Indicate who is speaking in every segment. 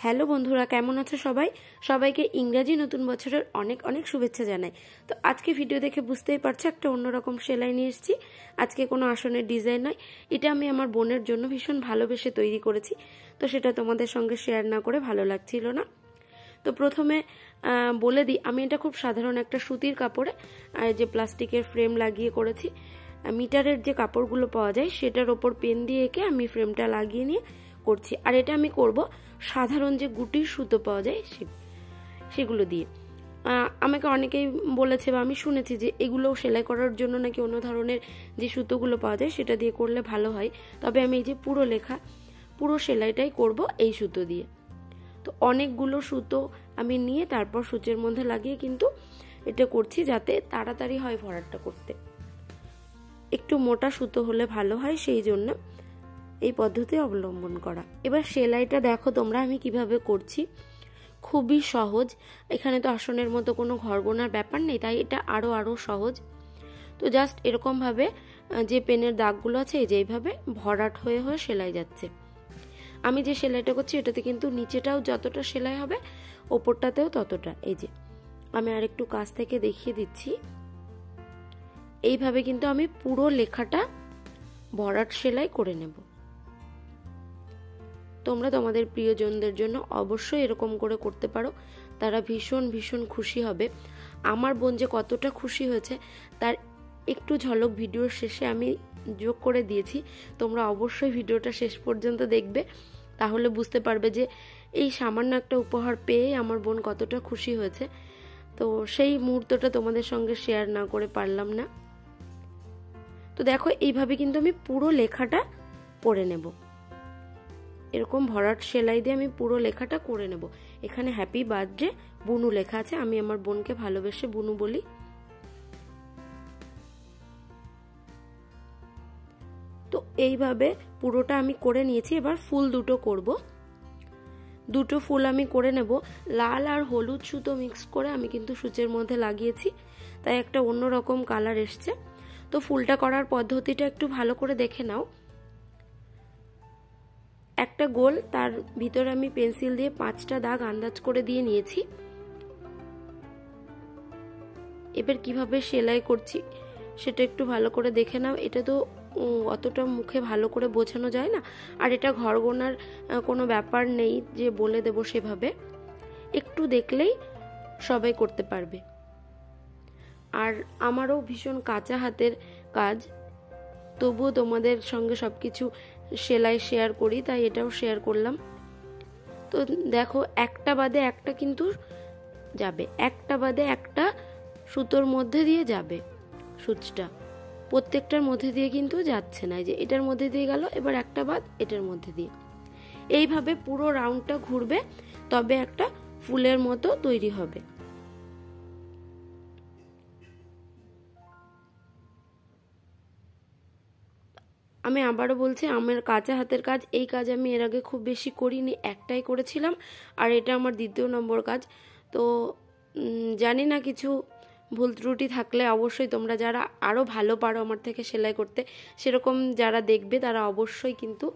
Speaker 1: Hello বন্ধুরা, কেমন আছো সবাই? সবাইকে ইংরেজি নতুন বছরের অনেক অনেক শুভেচ্ছা জানাই। তো আজকে ভিডিও দেখে বুঝতেই পারছো একটা অন্যরকম সেলাই নিয়ে এসেছি। আজকে কোনো আসনের ডিজাইন নয়, এটা আমি আমার বোনের জন্য ভীষণ ভালোবেসে তৈরি করেছি। তো সেটা তোমাদের সঙ্গে শেয়ার না করে ভালো লাগছিল না। তো প্রথমে বলে দিই, আমি এটা খুব সাধারণ একটা সুতির কাপড়ে যে প্লাস্টিকের ফ্রেম লাগিয়ে করেছি। মিটারের যে কাপড়গুলো পাওয়া যায় সেটার ওপর পেন দিয়ে এঁকে আমি ফ্রেমটা লাগিয়ে নিয়ে করছি। আর এটা আমি করব সাধারণ যে গুটির সুতো পাওয়া যায় সেগুলো দিয়ে। আমাকে অনেকেই বলেছে বা আমি শুনেছি যে এগুলো সেলাই করার জন্য নাকি অন্য ধরনের যে সুতোগুলো পাওয়া যায় সেটা দিয়ে করলে ভালো হয়। তবে আমি এই যে পুরো সেলাইটাই করব এই সুতো দিয়ে। তো অনেকগুলো সুতো আমি নিয়ে তারপর সূচের মধ্যে লাগিয়ে কিন্তু এটা করছি, যাতে তাড়াতাড়ি হয় ভরাটটা করতে। একটু মোটা সুতো হলে ভালো হয়, সেই জন্য এই পদ্ধতি অবলম্বন করা। এবার সেলাইটা দেখো তোমরা আমি কিভাবে করছি, খুবই সহজ। এখানে তো আসনের মতো কোনো ঘর গোনার ব্যাপার নেই, তাই এটা আরো সহজ। তো জাস্ট এরকম ভাবে যে পেনের দাগগুলো আছে যেইভাবে ভরাট হয়ে হয়ে সেলাই যাচ্ছে। আমি যে সেলাইটা করছি এটাতে কিন্তু নিচেটাও যতটা সেলাই হবে ওপরটাতেও ততটা। এই যে আমি আর একটু কাছ থেকে দেখিয়ে দিচ্ছি। এইভাবে কিন্তু আমি পুরো লেখাটা ভরাট সেলাই করে নেব। তোমরা তোমাদের প্রিয়জনদের জন্য অবশ্যই এরকম করে করতে পারো, তারা ভীষণ ভীষণ খুশি হবে। আমার বোন যে কতটা খুশি হয়েছে তার একটু ঝলক ভিডিওর শেষে আমি যোগ করে দিয়েছি। তোমরা অবশ্যই ভিডিওটা শেষ পর্যন্ত দেখবে, তাহলে বুঝতে পারবে যে এই সামান্য একটা উপহার পেয়ে আমার বোন কতটা খুশি হয়েছে। তো সেই মুহূর্তটা তোমাদের সঙ্গে শেয়ার না করে পারলাম না। তো দেখো এইভাবে কিন্তু আমি পুরো লেখাটা পড়ে নেব। এরকম ভরাট সেলাই দিয়ে আমি পুরো লেখাটা করে নেব। এখানে হ্যাপি বার্থডে বুনু লেখা আছে, আমি আমার বোনকে ভালোবেসে বুনু বলি। তো এইভাবে পুরোটা আমি করে নিয়েছি। এবার ফুল দুটো করব। দুটো ফুল আমি করে নেব। লাল আর হলুদ সুতো মিক্স করে আমি কিন্তু সূচের মধ্যে লাগিয়েছি, তাই একটা অন্যরকম কালার এসছে। তো ফুলটা করার পদ্ধতিটা একটু ভালো করে দেখে নাও। একটা গোল, তার ভিতরে আমি পেন্সিল দিয়ে 5টা দাগ আন্দাজ করে দিয়ে নিয়েছি। এবার কিভাবে সেলাই করছি সেটা একটু ভালো করে দেখে নাও। এটা তো অতটা মুখে ভালো করে বোঝানো যায় না, আর এটা ঘর গোনার কোনো ব্যাপার নেই যে বলে দেব সেভাবে। একটু দেখলেই সবাই করতে পারবে। আর আমারও ভীষণ কাঁচা হাতের কাজ, তবুও তোমাদের সঙ্গে সবকিছু সেলাই শেয়ার করি, তাই এটাও শেয়ার করলাম। তো দেখো একটা বাদে একটা কিন্তু যাবে, একটা বাদে একটা সুতোর মধ্যে দিয়ে যাবে সূচটা, প্রত্যেকটার মধ্যে দিয়ে কিন্তু যাচ্ছে না। যে এটার মধ্যে দিয়ে গেল, এবার একটা বাদ এটার মধ্যে দিয়ে। এইভাবে পুরো রাউন্ডটা ঘুরবে, তবে একটা ফুলের মতো তৈরি হবে। আমি আবারও বলছি, আমার কাঁচা হাতের কাজ, এই কাজ আমি এর আগে খুব বেশি করিনি, একটাই করেছিলাম, আর এটা আমার 2য় নম্বর কাজ। তো জানি না, কিছু ভুল ত্রুটি থাকলে অবশ্যই তোমরা যারা আরও ভালো পারো আমার থেকে সেলাই করতে, সেরকম যারা দেখবে তারা অবশ্যই কিন্তু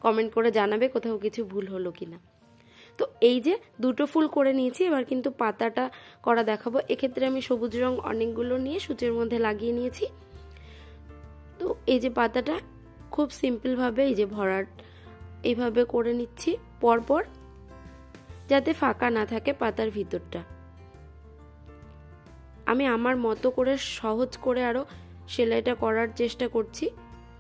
Speaker 1: কমেন্ট করে জানাবে কোথাও কিছু ভুল হলো কিনা। তো এই যে দুটো ফুল করে নিয়েছি, এবার কিন্তু পাতাটা করা দেখাবো। এক্ষেত্রে আমি সবুজ রং অনেকগুলো নিয়ে সূচের মধ্যে লাগিয়ে নিয়েছি। তো এই যে পাতাটা খুব সিম্পলভাবে এই যে ভরাট এইভাবে করে নিচ্ছি পরপর, যাতে ফাঁকা না থাকে পাতার ভিতরটা। আমি আমার মতো করে সহজ করে আরো সেলাইটা করার চেষ্টা করছি,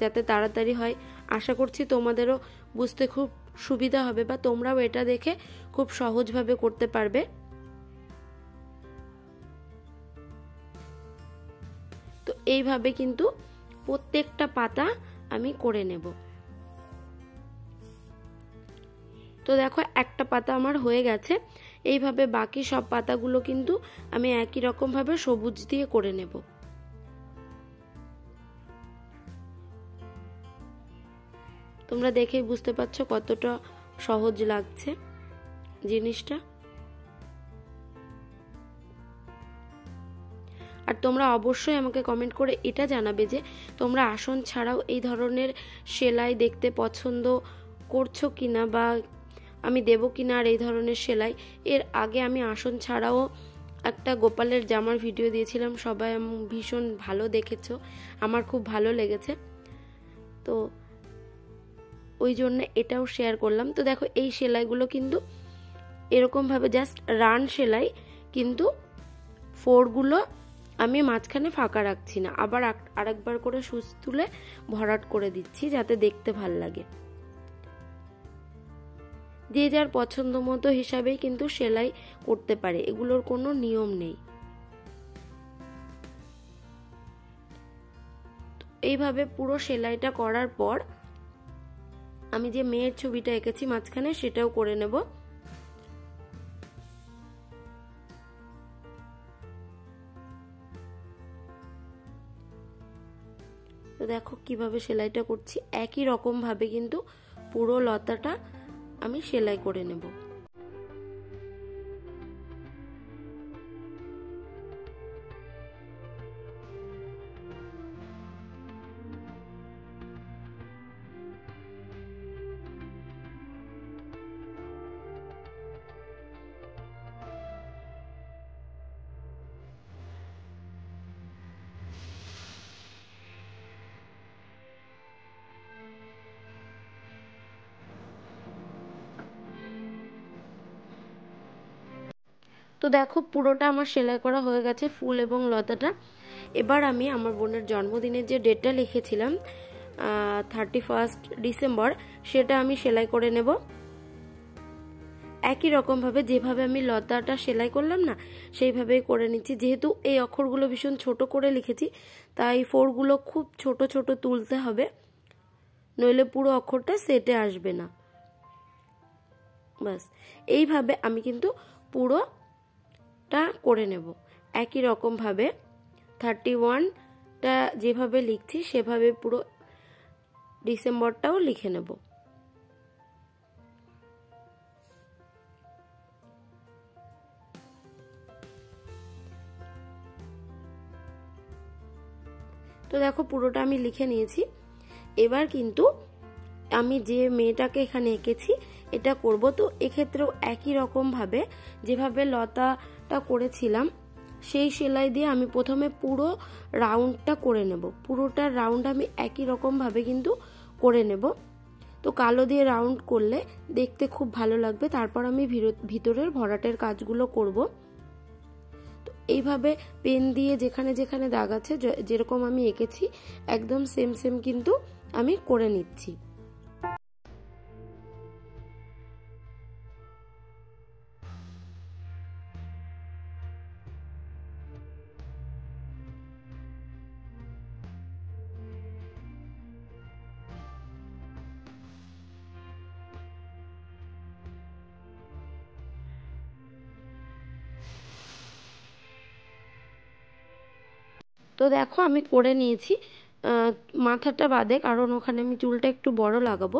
Speaker 1: যাতে তাড়াতাড়ি হয়। আশা করছি তোমাদেরও বুঝতে খুব সুবিধা হবে, বা তোমরাও এটা দেখে খুব সহজভাবে করতে পারবে। তো এইভাবে কিন্তু প্রত্যেকটা পাতা আমি করে নেব। তো দেখো একটা পাতা আমার হয়ে গেছে। এইভাবে বাকি সব পাতাগুলো কিন্তু আমি একই রকম ভাবে সবুজ দিয়ে করে নেব। তোমরা দেখেই বুঝতে পারছো কতটা সহজ লাগছে জিনিসটা। আর তোমরা অবশ্যই আমাকে কমেন্ট করে এটা জানাবে যে তোমরা আসন ছাড়াও এই ধরনের সেলাই দেখতে পছন্দ করছো কিনা, বা আমি দেবো কিনা আর এই ধরনের সেলাই। এর আগে আমি আসন ছাড়াও একটা গোপালের জামার ভিডিও দিয়েছিলাম, সবাই ভীষণ ভালো দেখেছো, আমার খুব ভালো লেগেছে, তো ওই জন্য এটাও শেয়ার করলাম। তো দেখো এই সেলাইগুলো কিন্তু এরকমভাবে জাস্ট রান সেলাই, কিন্তু ফোরগুলো আমি মাঝখানে ফাঁকা রাখছি না, আবার আরেকবার করে সুচ তুলে ভরাট করে দিচ্ছি যাতে দেখতে ভাল লাগে। যে যার পছন্দ মতো হিসাবেই কিন্তু সেলাই করতে পারে, এগুলোর কোনো নিয়ম নেই। এইভাবে পুরো সেলাইটা করার পর আমি যে মেয়ের ছবিটা এঁকেছি মাঝখানে সেটাও করে নেব। তো দেখো কিভাবে সেলাইটা করছি, একই রকম ভাবে কিন্তু পুরো লতাটা আমি সেলাই করে নেব। তো দেখো পুরোটা আমার সেলাই করা হয়ে গেছে, ফুল এবং লতাটা। এবার আমি আমার বোনের জন্মদিনের যে ডেটটা লিখেছিলাম 31 ডিসেম্বর, সেটা আমি সেলাই করে নেব। একই রকম ভাবে যেভাবে আমি লতাটা সেলাই করলাম না, সেইভাবেই করে নিচ্ছি। যেহেতু এই অক্ষরগুলো ভীষণ ছোট করে লিখেছি, তাই ফোরগুলো খুব ছোট ছোট তুলতে হবে, নইলে পুরো অক্ষরটা সেটে আসবে না। বাস এইভাবে আমি কিন্তু পুরোটা করে নেব একই রকম ভাবে। 31টা যেভাবে লিখছি সেভাবে পুরো ডিসেম্বরটাও লিখে নেব। তো দেখো পুরোটা আমি লিখে নিয়েছি। এবার কিন্তু আমি যে মেয়েটাকে এখানে এঁকেছি এটা করব। তো এক্ষেত্রেও একই রকম ভাবে যেভাবে লতাটা করেছিলাম সেই সেলাই দিয়ে আমি প্রথমে পুরো রাউন্ডটা করে নেব। পুরোটা রাউন্ড আমি একই রকম ভাবে কিন্তু করে নেব। তো কালো দিয়ে রাউন্ড করলে দেখতে খুব ভালো লাগবে। তারপর আমি ভিতরের ভরাটের কাজগুলো করব। তো এইভাবে পেন দিয়ে যেখানে যেখানে দাগ আছে যেরকম আমি এঁকেছি একদম সেম সেম কিন্তু আমি করে নিচ্ছি। তো দেখো আমি করে নিয়েছি মাথাটা বাদে, কারণ ওখানে আমি চুলটা একটু বড় লাগাবো।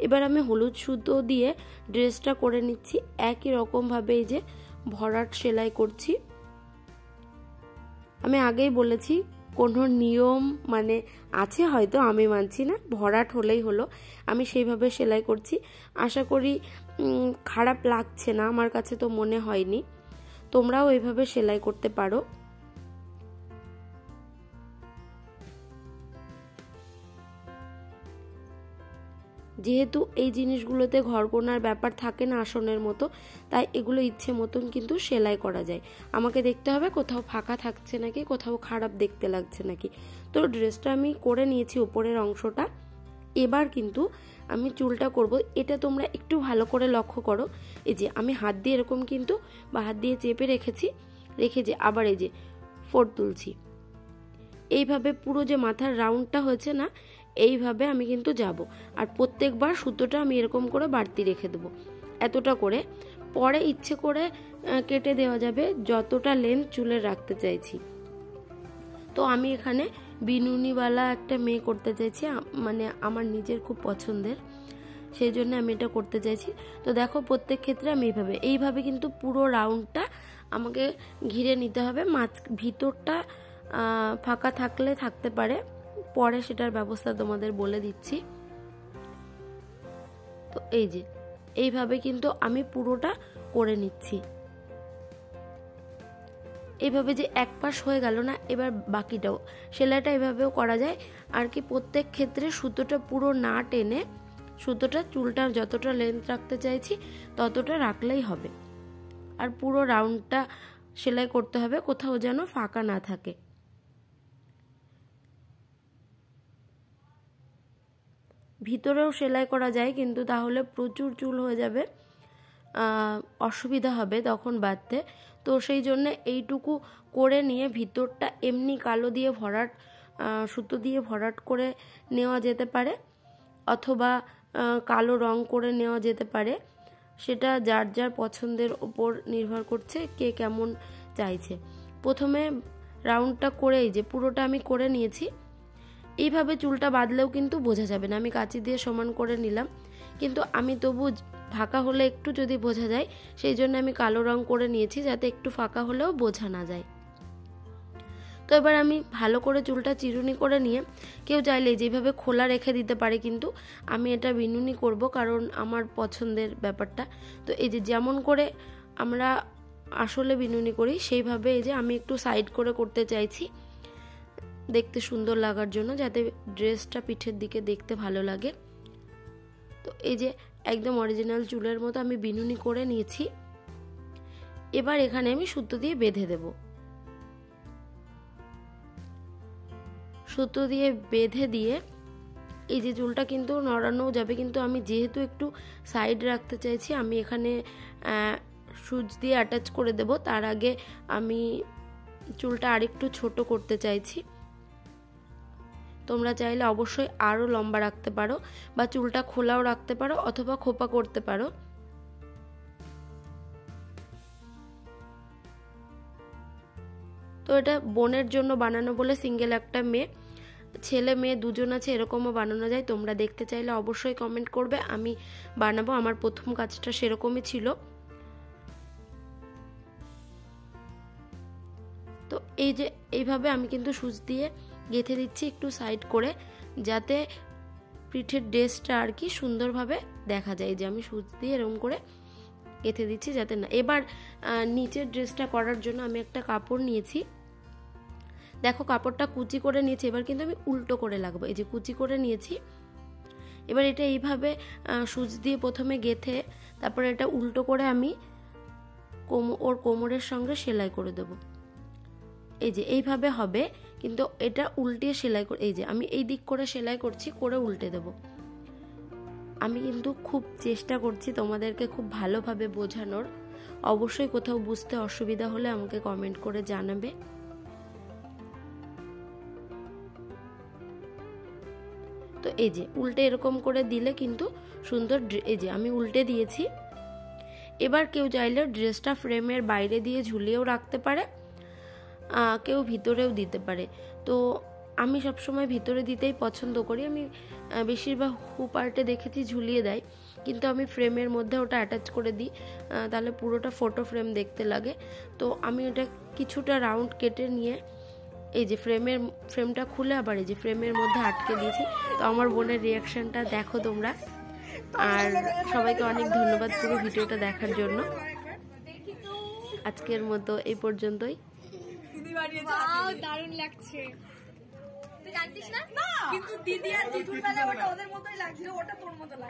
Speaker 1: এবার আমি হলুদ সুতো দিয়ে ড্রেসটা করে নিচ্ছি একই রকম ভাবে। এই যে ভরাট সেলাই করছি। আমি আগেই বলেছি কোনো নিয়ম মানে আছে হয়তো, আমি মানছি না, ভরাট হলেই হলো। আমি সেইভাবে সেলাই করছি। আশা করি খারাপ লাগছে না, আমার কাছে তো মনে হয়নি। তোমরাও এইভাবে সেলাই করতে পারো। যেহেতু এই জিনিসগুলোতে ঘরকোনার ব্যাপার থাকে না আসনের মতো, তাই এগুলো ইচ্ছে মতন কিন্তু সেলাই করা যায়। আমাকে দেখতে হবে কোথাও ফাঁকা থাকছে নাকি, কোথাও খারাপ দেখতে লাগছে নাকি। তো ড্রেসটা আমি করে নিয়েছি উপরের অংশটা। এবার কিন্তু আমি চুলটা করব। এটা তোমরা একটু ভালো করে লক্ষ্য করো। এই যে আমি হাত দিয়ে এরকম কিন্তু বা হাত দিয়ে চেপে রেখেছি, রেখে যে আবার এই যে ফোর তুলছি। এইভাবে পুরো যে মাথার রাউন্ডটা হয়েছে না, এইভাবে আমি কিন্তু যাব। আর প্রত্যেকবার সুতোটা আমি এরকম করে বাড়তি রেখে দেবো এতটা করে। পরে ইচ্ছে করে কেটে দেওয়া যাবে যতটা লেন্থ চুলের রাখতে চাইছি। তো আমি এখানে বিনুনিওয়ালা একটা মেয়ে করতে চাইছি, মানে আমার নিজের খুব পছন্দের, সেই জন্য আমি এটা করতে চাইছি। তো দেখো প্রত্যেক ক্ষেত্রে আমি এইভাবে কিন্তু পুরো রাউন্ডটা আমাকে ঘিরে নিতে হবে। ভিতরটা ফাঁকা থাকলে থাকতে পারে, পরে সেটার ব্যবস্থা তোমাদের বলে দিচ্ছি। তো এই যে এইভাবে কিন্তু আমি পুরোটা করে নিচ্ছি। এইভাবে যে এক পাশ হয়ে গেল না, এবার বাকিটাও সেলাইটা এভাবেও করা যায় আর কি। প্রত্যেক ক্ষেত্রে সুতোটা পুরো না টেনে সুতোটা চুলটা যতটা লেন্থ রাখতে চাইছি ততটা রাখলেই হবে। আর পুরো রাউন্ডটা সেলাই করতে হবে, কোথাও যেন ফাঁকা না থাকে। ভিতরেও সেলাই করা যায়, কিন্তু তাহলে প্রচুর চুল হয়ে যাবে, অসুবিধা হবে তখন বাঁধতে। তো সেই জন্য এইটুকু করে নিয়ে ভিতরটা এমনি কালো দিয়ে ভরাট, সুতো দিয়ে ভরাট করে নেওয়া যেতে পারে, অথবা কালো রং করে নেওয়া যেতে পারে। সেটা যার যার পছন্দের ওপর নির্ভর করছে, কে কেমন চাইছে। প্রথমে রাউন্ডটা করেই যে পুরোটা আমি করে নিয়েছি। এইভাবে চুলটা বাঁধলেও কিন্তু বোঝা যাবে না, আমি কাঁচি দিয়ে সমান করে নিলাম, কিন্তু আমি তবু ফাঁকা হলে একটু যদি বোঝা যায় সেই জন্য আমি কালো রং করে নিয়েছি, যাতে একটু ফাঁকা হলেও বোঝা না যায়। তো এবার আমি ভালো করে চুলটা চিরুনি করে নিয়ে, কেউ চাইলে যেভাবে খোলা রেখে দিতে পারে, কিন্তু আমি এটা বিনুনি করব কারণ আমার পছন্দের ব্যাপারটা। তো এই যে যেমন করে আমরা আসলে বিনুনি করি সেইভাবে এই যে আমি একটু সাইড করে করতে চাইছি, দেখতে সুন্দর লাগার জন্য, যাতে ড্রেসটা পিঠের দিকে দেখতে ভালো লাগে। তো এই যে একদম অরিজিনাল চুলের মতো আমি বিনুনি করে নিয়েছি। এবার এখানে আমি সুতো দিয়ে বেঁধে দেব। সুতো দিয়ে বেঁধে দিয়ে এই যে চুলটা কিন্তু নড়ানোও যাবে, কিন্তু আমি যেহেতু একটু সাইড রাখতে চাইছি, আমি এখানে সুচ দিয়ে অ্যাটাচ করে দেব। তার আগে আমি চুলটা আরেকটু ছোট করতে চাইছি। তোমরা চাইলে অবশ্যই আরও লম্বা রাখতে পারো, বা চুলটা খোলাও রাখতে পারো, অথবা খোপা করতে পারো। তো এটা বোনের জন্য বানানো বলে সিঙ্গেল একটা মেয়ে, ছেলে মেয়ে দুজন আছে, এরকমও বানানো যায়। তোমরা দেখতে চাইলে অবশ্যই কমেন্ট করবে, আমি বানাবো। আমার প্রথম কাজটা সেরকমই ছিল। তো এই যে এইভাবে আমি কিন্তু সুচ দিয়ে গেঁথে দিচ্ছি একটু সাইড করে, যাতে পিঠের ড্রেসটা আর কি সুন্দরভাবে দেখা যায়। যে আমি সুচ দিয়ে এরকম করে গেঁথে দিচ্ছি যাতে না। এবার নিচের ড্রেসটা করার জন্য আমি একটা কাপড় নিয়েছি, দেখো কাপড়টা কুচি করে নিয়েছি। এবার কিন্তু আমি উল্টো করে লাগবো, এই যে কুচি করে নিয়েছি। এবার এটা এইভাবে সুচ দিয়ে প্রথমে গেঁথে তারপরে এটা উল্টো করে আমি ওর কোমরের সঙ্গে সেলাই করে দেব। এই যে এইভাবে হবে, কিন্তু এটা উল্টিয়ে সেলাই করে, এই যে আমি এই দিক করে সেলাই করছি, করে উল্টে দেব। আমি কিন্তু খুব চেষ্টা করছি তোমাদেরকে খুব ভালোভাবে বোঝানোর। অবশ্যই কোথাও বুঝতে অসুবিধা হলে আমাকে কমেন্ট করে জানাবে। তো এই যে উল্টে এরকম করে দিলে কিন্তু সুন্দর, এই যে আমি উল্টে দিয়েছি। এবার কেউ চাইলে ড্রেসটা ফ্রেমের বাইরে দিয়ে ঝুলিয়েও রাখতে পারে, কেউ ভিতরেও দিতে পারে। তো আমি সবসময় ভিতরে দিতেই পছন্দ করি। আমি বেশিরভাগ হুপার্টে দেখেছি ঝুলিয়ে দেয়, কিন্তু আমি ফ্রেমের মধ্যে ওটা অ্যাটাচ করে দিই, তাহলে পুরোটা ফটো ফ্রেম দেখতে লাগে। তো আমি ওটা কিছুটা রাউন্ড কেটে নিয়ে এই যে ফ্রেমটা খুলে আবার এই যে ফ্রেমের মধ্যে আটকে দিয়েছি। তো আমার বোনের রিয়াকশনটা দেখো তোমরা। আর সবাইকে অনেক ধন্যবাদ পুরো ভিডিওটা দেখার জন্য। আজকের মতো এই পর্যন্তই।
Speaker 2: দারুণ লাগছে। তুই জানতিস না? কিন্তু দিদি আর জিতুর বেলা ওটা ওদের মতোই লাগছিল, ওটা তোর মতো লাগে।